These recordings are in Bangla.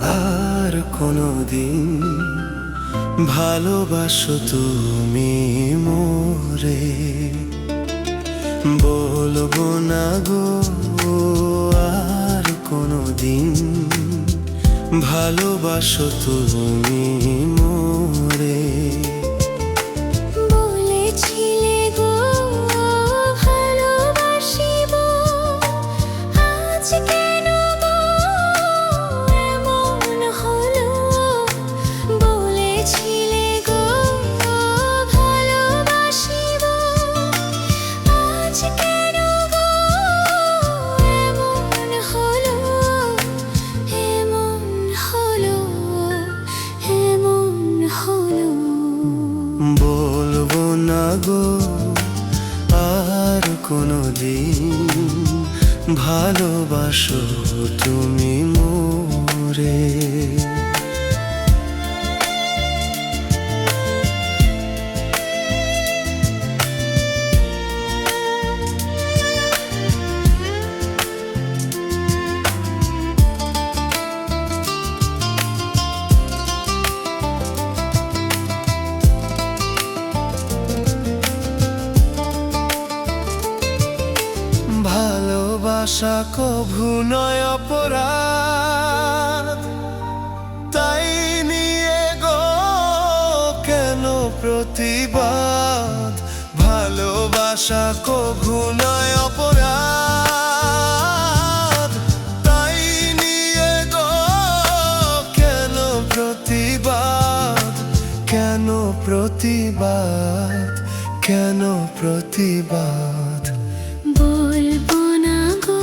আর কোনোদিন ভালোবাসো তুমি মোরে। বলবো না গো আর কোনোদিন ভালোবাসো তুমি মোরে। বলেছিলে গো ভালোবাসিব, আজ কেন গো এমন হলো? বলেছিলে গো ভালোবাসিব, আজ কেন গো এমন হলো? এমন হলো, এমন হলো। বলবো না গো আর কোনোদিন ভালোবাসো তুমি মোরে। ভালোবাসা কভু নয় অপরাধ, তাই নিয়ে গো কেন প্রতিবাদ? ভালোবাসা কভু নয় অপরাধ, তাই নিয়ে গো কেন প্রতিবাদ? কেন প্রতিবাদ? কেন প্রতিবাদ? বলবো না গো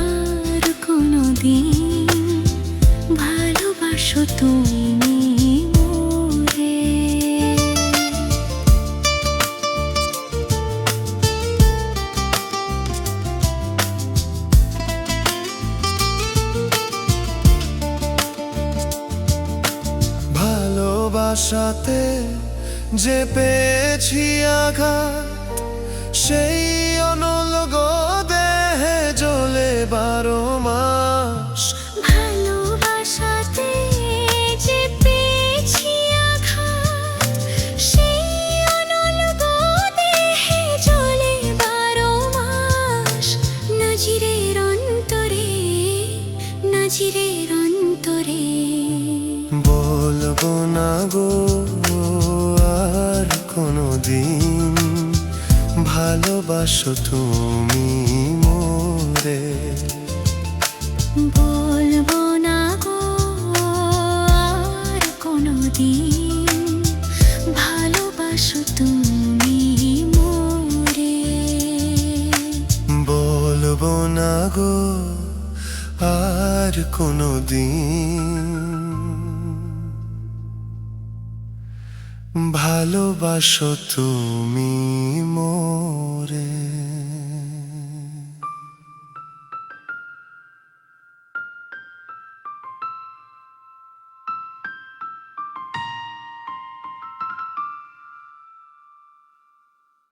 আর কোনোদিন ভালোবাসো তুমি মোরে। ভালোবাসাতে যে পেয়েছি আঘাত, সেই অনলগ দেহে জ্বলে 12 মাস। ভালোবাসাতে যে পেয়েছি আঘাত, সেই অনলগ দেহে জ্বলে 12 মাস। নজিরের অন্তরে, নজিরের অন্তরে। বলবো না গো আর কোনোদিন ভালোবাসো তুমি মোরে। বলবো না গো আর কোনোদিন ভালোবাসো তুমি মোরে। বলবো না গো আর কোনোদিন ভালোবাসো তুমি মোরে।